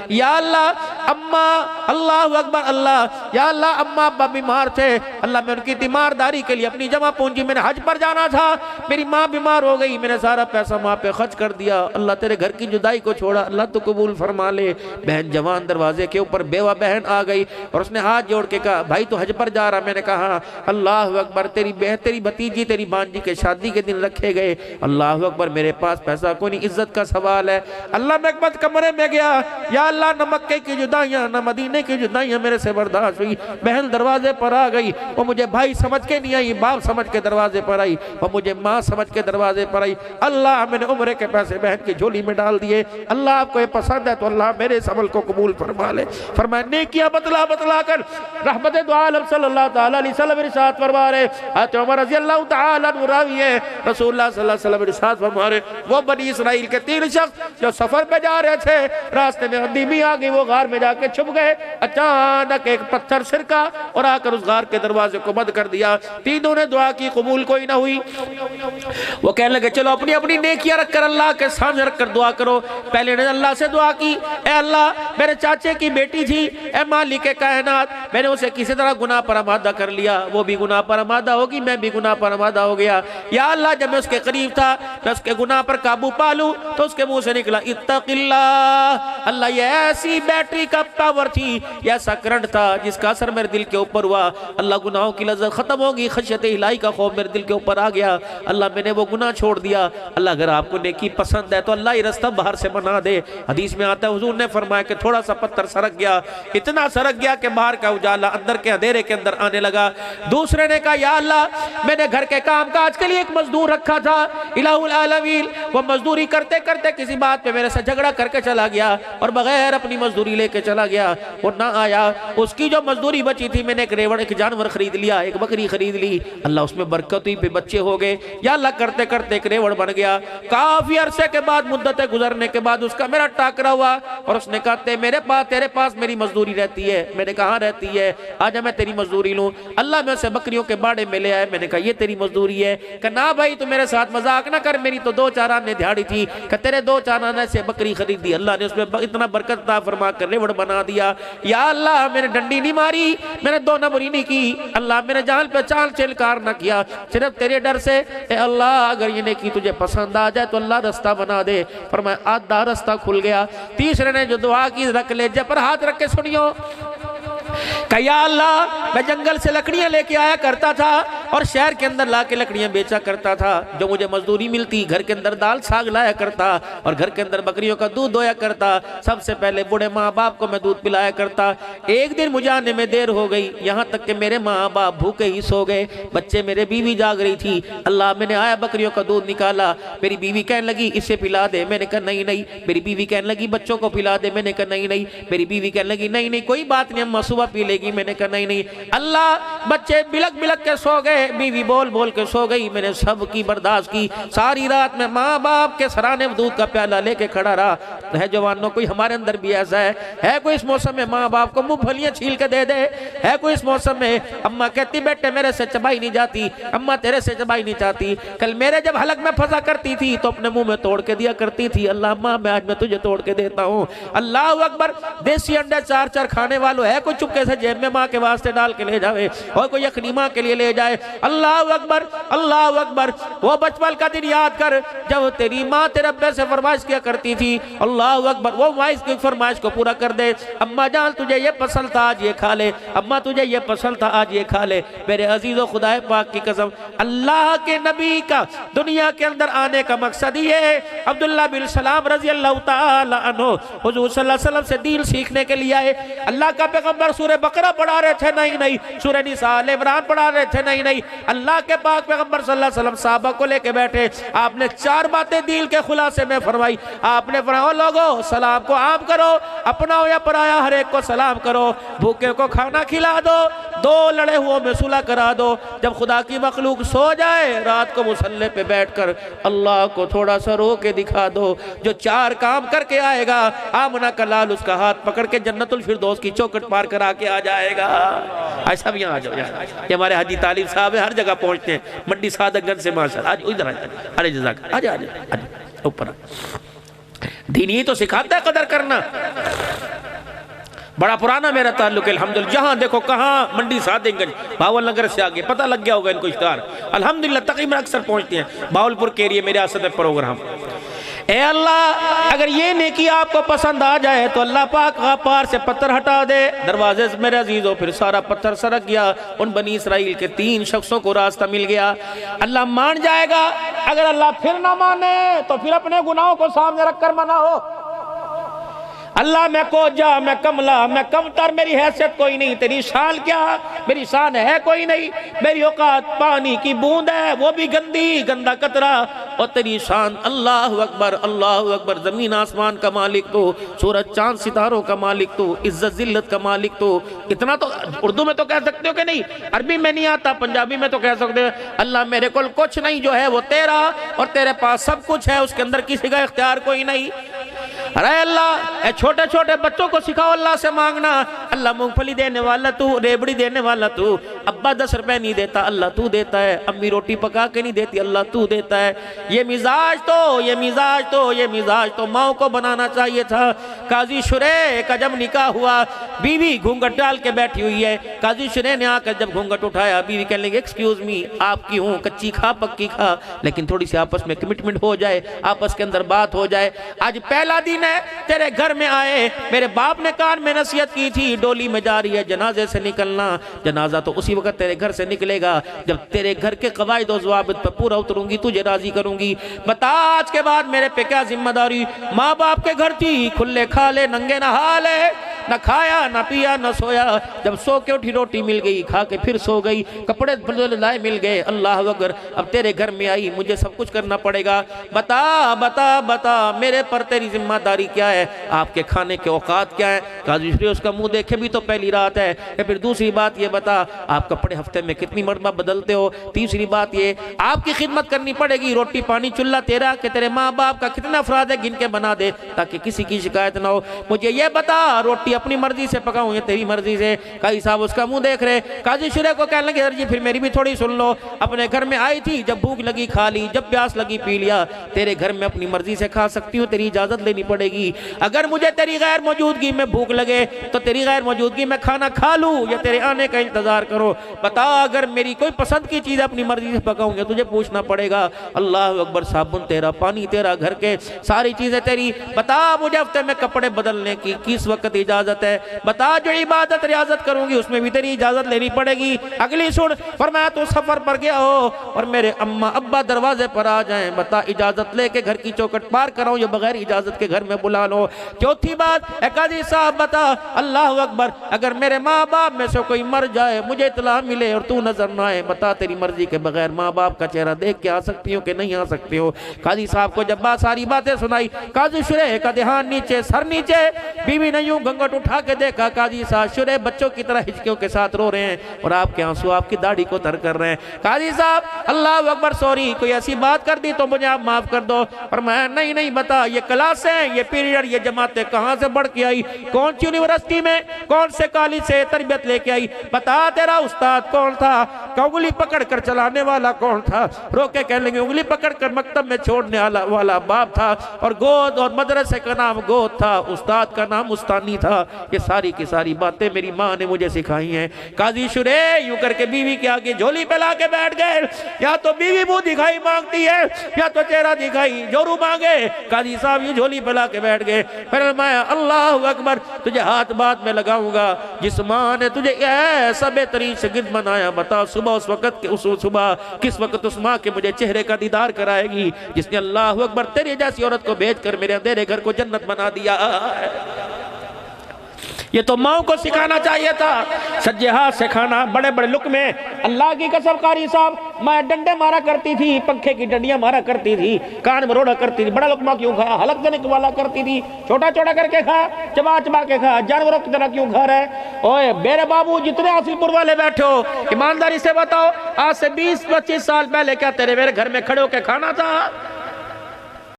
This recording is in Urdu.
یا اللہ اماں، اللہ اکبر اللہ، یا اللہ اماں ابا بیمار تھے، اللہ میں ان کی تیمارداری کے لیے اپنی جمع پونجی، میں نے حج پر جانا تھا، میری ماں بیمار ہو گئی، میں نے سارا پیسہ ماں پہ خرچ کر دیا، اللہ تیرے گھر کی جدائی کو چھوڑا، اللہ تو قبول فرما لے۔ بہن جوان دروازے کے اوپر بیوہ بہن آ گئی اور اس نے ہاتھ جوڑ کے کہا بھائی تو حج پر جا رہا؟ میں نے کہا اللہ اکبر، تیری بہن تیری بھتیجی تیری بانجی کے شادی کے دن رکھے گئے، اللہ اکبر میرے پاس پیسہ کوئی نہیں، عزت کا سوال ہے۔ اللہ میں ایک بات کمرے میں گیا، یا اللہ نہ مکے کی جدائیاں نہ مدینے کی جدائیاں میرے سے برداشت ہوئی، بہن دروازے پر آ گئی، وہ مجھے بھائی سمجھ کے نہیں آئی، باپ سمجھ کے دروازے پر آئی، وہ مجھے ماں سمجھ کے دروازے پر آئی، اللہ میں نے عمرے کے پیسے بہن کی جھولی میں ڈال دیے، اللہ آپ کو یہ پسند ہے تو اللہ میرے اس عمل کو قبول فرما لے۔ فرمایا نیکیاں بتلا بتلا کر رحمت دو عالم صلی اللہ تعالیٰ علیہ وسلم ارشاد فرما رہے، حضرت عمر رضی اللہ تعالیٰ عنہ راوی ہے، رسول اللہ صلی اللہ علیہ وسلم ارشاد فرما رہے وہ بنی اسرائیل کے 3 شخص جو سفر پہ جا رہے تھے، راستے میں اندھی بھی آ گئی، وہ غار میں جا کے چھپ گئے، اچانک ایک پتھر سرکا اور آ کر اس غار کے دروازے کو بند کر دیا، تینوں نے دعا کی قبول کوئی نہ ہوئی۔ وہ کہنے لگے چلو اپنی اپنی نیکیاں رکھ کر اللہ کے سامنے رکھ کر دعا کرو۔ پہلے نے اللہ سے دعا کی، اے اللہ میرے چاچے کی بیٹی تھی، اے مالک کائنات میں نے اسے کسی طرح گناہ پر آمادہ کر لیا، وہ بھی گناہ پر آمادہ ہوگی، میں بھی گناہ پر آمادہ ہو گیا، یا اللہ جب میں اس کے قریب تھا میں اس کے گناہ پر قابو پالوں تو اس کے منہ سے نکلا اتق اللہ، اللہ یہ ایسی بیٹری کا پاور تھی، یہ ایسا کرنٹ تھا جس کا اثر میرے دل کے اوپر ہوا، اللہ گناہوں کی لذت ختم ہوگی، خشیت الہی کا خوف میرے دل کے اوپر آ گیا، اللہ میں نے وہ گناہ چھوڑ دیا۔ اللہ اگر آپ کو نیکی پسند ہے تو اللہ یہ رستہ باہر سے بنا دے۔ حدیث میں آتا ہے حضور نے فرمایا کہ تھوڑا سا پتھر سرک گیا، اتنا سرک گیا کہ باہر کا اجالا اندر کے اندھیرے کے اندر آنے لگا۔ دوسرے نے کہا یا اللہ میں نے گھر کے کام کاج کے لیے ایک مزدور رکھا تھا، الہ العالمین وہ مزدوری کرتے کرتے کسی بات پہ میرے سے جھگڑا کر کے چلا گیا اور بغیر اپنی مزدوری لے کے چلا گیا، وہ نہ آیا، اس کی جو مزدوری بچی تھی میں نے ایک ریوڑ ایک جانور خرید لیا، ایک بکری خرید لی، اللہ اس میں برکت ہوئی، پہ بچے ہو گئے، یا اللہ کرتے کرتے ایک ریوڑ بن گیا۔ کافی عرصے کے بعد مدتیں گزرنے کے بعد اس کا میرا ٹاکرا ہوا اور اس نے کہا تیرے پاس میری مزدوری رہتی ہے، میں نے کہا رہتی ہے، آجا میں تیری مزدوری لوں۔ اللہ میں اسے بکریوں کے باڑے میں لے آئے، میں نے کہا یہ تیری مزدوری ہے، کہ نا بھائی تو میرے ساتھ مذاق نہ کر، میری تو 2-4 آنے دہاڑی تھی، کہ تیرے 2-4 آنے سے بکری خرید دی، اللہ نے اس میں اتنا برکت عطا فرما کر ریوڑ بنا دیا۔ یا اللہ میں نے ڈنڈی نہیں ماری، میں نے 2 نمبری نہیں کی، اللہ میں نے جان پہ چال چلکار نہ کیا، صرف تیرے ڈر سے، اے اللہ اگر یہ نیکی تجھے پسند آ جائے تو اللہ رستہ بنا دے۔ فرمایا آدھا رستہ کھل گیا۔ تیسرے نے جو دعا کی رکھ لے جب پر ہاتھ رکھ کے سنیو، کہ یا اللہ میں جنگل سے لکڑیاں لے کے آیا کرتا تھا اور شہر کے اندر لا کے لکڑیاں بیچا کرتا تھا، جو مجھے مزدوری ملتی گھر کے اندر دال ساگ لایا کرتا اور گھر کے اندر بکریوں کا دودھ دویا کرتا، سب سے پہلے بوڑھے ماں باپ کو میں دودھ پلایا کرتا۔ ایک دن مجھے آنے میں دیر ہو گئی، یہاں تک کہ میرے ماں باپ بھوکے ہی سو گئے، بچے میرے بیوی جاگ رہی تھی، اللہ میں نے آیا بکریوں کا دودھ نکالا، میری بیوی کہنے لگی اسے پلا دے، میں نے کہا نہیں نہیں، میری بیوی کہنے لگی بچوں کو پلا دے، میں نے کہا نہیں نہیں، میری بیوی کہنے لگی نہیں نہیں کوئی بات نہیں ہم صبح پی لے گی، میں نے کہا نہیں نہیں، اللہ بچے بلک بلک کے سو گئے، بیوی بول بول کے سو گئی، میں نے سب کی برداشت کی، ساری رات میں ماں باپ کے سرانے دودھ کا پیالہ لے کے کھڑا رہا۔ ہے جوانوں کوئی ہمارے اندر بھی ایسا ہے کوئی اس موسم میں ماں باپ کو منہ پھلیاں چھیل کے دے دے، ہے کوئی اس موسم میں اماں کہتی بیٹے میرے سے چبائی نہیں جاتی، اماں تیرے سے چبائی نہیں چاہتی، کل میرے جب حلق میں پھنسا کرتی تھی تو اپنے منہ میں توڑ کے دیا کرتی تھی، اللہ ماں میں آج میں تجھے توڑ کے دیتا ہوں۔ اللہ اکبر، دیسی انڈے 4 کھانے والوں ہے کوئی چپکے سے جیب میں ماں کے واسطے ڈال کے لے جاوے اور کوئی یخنی ماں کے لیے لے جائے۔ اللہ اکبر اللہ اکبر، وہ بچپن کا دن یاد کر جب تیری ماں تیرے ابے سے فرمائش کیا کرتی تھی، اللہ اکبر وہ فرمائش کو پورا کر دے، اماں جان تجھے یہ پسند تھا آج یہ کھا لے، اماں تجھے یہ پسند تھا آج یہ کھا لے۔ میرے عزیز و خدا پاک کی قسم، اللہ کے نبی کا دنیا کے اندر آنے کا مقصد یہ ہے، عبداللہ بن سلام رضی اللہ تعالی عنہ حضور صلی اللہ علیہ وسلم سے دین سیکھنے کے لیے آئے، اللہ کا پیغمبر سورہ بقرہ پڑھا رہے تھے نہیں نہیں، سورہ نساء آل عمران پڑھا رہے تھے نہیں نہیں، اللہ کے پاک پیغمبر صلی اللہ علیہ وسلم صحابہ کو لے کے بیٹھے، آپ نے 4 باتیں دین کے خلاصے میں فرمائی، آپ نے فرمایا لوگو سلام کو عام کرو، اپنا ہو یا پرایا ہر ایک کو سلام کرو، بھوکے کو کھانا کھلا دو، 2 لڑے ہوئے میں صلح کرا دو، جب خدا کی مخلوق سو جائے رات کو مصلی پہ بیٹھ کر اللہ کو تھوڑا سا رو کے دکھا دو، جو 4 کام کر کے آئے گا آمنہ کا لال اس کا ہاتھ پکڑ کے جنت الفردوس کی چوکٹ پار کرا کے آ جائے گا۔ آج سب یہاں آ جاؤ، یہ ہمارے حاجی طالب صاحب ہے، ہر جگہ پہنچتے ہیں، منڈی صادق گنج سے ماشاءاللہ، آج ادھر ارے جزاک آجا اوپر، دین ہی تو سکھاتا ہے قدر کرنا۔ بڑا پرانا میرا تعلق ہے الحمدللہ، جہاں دیکھو کہاں منڈی صادق گنج بھاول نگر سے آگے، پتہ لگ گیا ہوگا ان کو اشتہار، الحمدللہ تقریباً اکثر پہنچتے ہیں باولپور کے ایریے میرے ریاست میں پروگرام۔ اے اللہ اگر یہ نیکی آپ کو پسند آ جائے تو اللہ پاک غفار سے پتھر ہٹا دے، دروازے سے میرے عزیزوں پھر سارا پتھر سرک گیا، ان بنی اسرائیل کے 3 شخصوں کو راستہ مل گیا۔ اللہ مان جائے گا، اگر اللہ پھر نہ مانے تو پھر اپنے گناہوں کو سامنے رکھ کر مناؤ۔ اللہ میں کوجا، میں کملا، میں کمتر، میری حیثیت کوئی نہیں، تیری شان کیا؟ میری شان ہے کوئی نہیں، میری اوقات پانی کی بوند ہے وہ بھی گندی، گندا قطرہ، اور تیری شان اللہ اکبر اللہ اکبر، زمین آسمان کا مالک تو، سورج چاند ستاروں کا مالک تو، عزت ذلت کا مالک تو۔ اتنا تو اردو میں تو کہہ سکتے ہو کہ نہیں؟ عربی میں نہیں آتا، پنجابی میں تو کہہ سکتے ہو اللہ میرے کول کچھ نہیں، جو ہے وہ تیرا، اور تیرے پاس سب کچھ ہے، اس کے اندر کسی کا اختیار کوئی نہیں۔ ارے اللہ اے چھوٹے چھوٹے بچوں کو سکھاؤ اللہ سے مانگنا، اللہ مونگ پھلی دینے والا تو، ریبڑی دینے والا تو، ابا 10 روپے نہیں دیتا اللہ تو دیتا ہے، امی روٹی پکا کے نہیں دیتی اللہ تو دیتا ہے۔ یہ مزاج تو ماؤں کو بنانا چاہیے تھا۔ قاضی شریح کا جب نکاح ہوا، بیوی گھونگھٹ ڈال کے بیٹھی ہوئی ہے، قاضی شریح نے آ کر جب گھونگھٹ اٹھایا، بیوی کہنے لگی ایکسکیوز می، آپ کی ہوں، کچی کھا پکی کھا، لیکن تھوڑی سی آپس میں کمٹمنٹ ہو جائے، آپس کے اندر بات ہو جائے۔ آج پہلا دن ہے تیرے گھر میں آئے، میرے باپ نے کان میں نصیحت کی تھی ڈولی میں جا رہی ہے جنازے سے نکلنا، جنازہ تو اسی وقت تیرے گھر سے نکلے گا جب تیرے گھر کے قواعد و ضوابط پر پورا اتروں گی، تجھے راضی کروں گی۔ بتا آج کے بعد میرے پہ کیا ذمہ داری؟ ماں باپ کے گھر تھی، کھلے کھا لے ننگے نہا لے، نہ کھایا نہ پیا نہ سویا، جب سو کے اٹھی روٹی مل گئی، کھا کے پھر سو گئی، کپڑے لائے مل گئے، اللہ اکبر، اب تیرے گھر میں آئی، مجھے سب کچھ کرنا پڑے گا۔ بتا بتا بتا میرے پر تیری ذمہ داری کیا ہے؟ آپ کے کھانے کے اوقات کیا ہیں؟ قاضی شریح اس کا منہ دیکھے بھی تو پہلی رات ہے۔ پھر دوسری بات یہ بتا آپ کپڑے ہفتے میں کتنی مرتبہ بدلتے ہو؟ تیسری بات یہ آپ کی خدمت کرنی پڑے گی، روٹی پانی چولہا تیرا کہ تیرے ماں باپ کا کتنا افراد ہے گن کے بنا دے تاکہ کسی کی شکایت نہ ہو۔ مجھے یہ بتا روٹی اپنی مرضی سے پکاؤں یا تیری مرضی سے؟ قاضی صاحب اس کا منہ دیکھ رہے، قاضی شریح کو کہنے لگے جی پھر میری بھی تھوڑی سن لو، اپنے گھر میں آئی تھی، جب بھوک لگی کھا لی، جب پیاس لگی پی لیا، تیرے گھر میں اپنی مرضی سے کھا سکتی ہوں، تیری اجازت لینی پڑے گی۔ اگر مجھے تیری غیر موجودگی میں بھوک لگے تو تیری غیر موجودگی میں کھانا کھا لوں یا تیرے آنے کا انتظار کرو؟ بتا اگر میری کوئی پسند کی چیز اپنی مرضی سے پکاؤں گا تجھے پوچھنا پڑے گا۔ اللہ اکبر، صابن تیرا، پانی تیرا، گھر کے ساری چیزیں تیری۔ بتا مجھے ہفتے میں کپڑے بدلنے کی کس وقت اجازت ہے؟ بتا جو عبادت ریاضت کروں گی اس میں بھی تیری اجازت لینی پڑے گی۔ اگلی سن، فرمایا تو سفر پر گیا ہو اور میرے اماں ابا دروازے پر آ جائیں، بتا اجازت لے کے گھر کی چوکٹ پار کراؤں یا بغیر اجازت کے گھر میں بلا لو؟ چوتھی بات اے قاضی صاحب بتا، اللہ اکبر، اگر میرے ماں باپ میں سے کوئی مر جائے، مجھے اطلاع ملے اور تو نظر نہ آئے، بتا تیری مرضی کے بغیر ماں باپ کا چہرہ دیکھ کے آ سکتی ہو کہ نہیں آ سکتی ہو؟ قاضی صاحب کو جب ساری باتیں سنائی، قاضی شریح کا دھیان نیچے، سر نیچے، بیوی نے یوں گھنگھٹ اٹھا کے دیکھا، قاضی صاحب شریح بچوں کی طرح ہچکیوں کے ساتھ رو رہے ہیں اور آپ کے آنسو آپ کی داڑھی کو تر کر رہے ہیں۔ قاضی صاحب اللہ اکبر، سوری کوئی ایسی بات کر دی تو مجھے آپ معاف کر دو۔ اور میں نہیں بتا یہ کلاسیں، یہ پیریڈ، یہ جماعتیں کہاں سے بڑھ کے آئی؟ کون سی یونیورسٹی میں، کون سے کالج سے تربیت لے کے آئی؟ بتا تیرا استاد کون تھا؟ انگلی پکڑ کر چلانے والا کون تھا؟ رو کے کہنے لگے انگلی پکڑ کر مکتب میں چھوڑنے والا باپ تھا، اور گود اور مدرسے کا نام گود تھا، استاد کا نام استانی تھا۔ یہ ساری کی ساری باتیں میری ماں نے مجھے سکھائی ہیں۔ قاضی شریح یوں کر کے بیوی کے آگے جھولی پہ لا کے بیٹھ گئے۔ یا تو بیوی منہ دکھائی مانگتی ہے یا تو چہرہ دکھائی جورو مانگے۔ قاضی صاحب یہ جھولی پہ لا کے بیٹھ گئے۔ فرمایا اللہ اکبر، تجھے ہاتھ بات میں لگاؤں گا، جس ماں نے تجھے ایسا بہترین شاگرد بنایا، بتا صبح اس وقت کے صبح کس وقت اس ماں کے مجھے چہرے کا دیدار کرائے گی جس نے اللہ اکبر تیری جیسی عورت کو بھیج کر میرے اندھیرے گھر کو جنت بنا دیا۔ یہ تو ماں کو سکھانا چاہیے تھا، سجے ہاتھ سے کھانا، بڑے بڑے لقمے۔ اللہ کی قسم قاری صاحب، میں ڈنڈے مارا کرتی تھی، پنکھے کی ڈنڈیاں مارا کرتی تھی، کان میں روڑا کرتی تھی، بڑا لقمہ کیوں کھایا؟ حلق دینے والا کرتی تھی، چھوٹا چھوٹا کر کے کھا، چبا چبا کے کھا، جانوروں کی طرح کیوں کھا رہے؟ اوے میرے بابو جتنے حاصل پور والے بیٹھے ہو، ایمانداری سے بتاؤ، آج سے 20-25 سال پہلے کیا تیرے میرے گھر میں کھڑے ہو کے کھانا تھا؟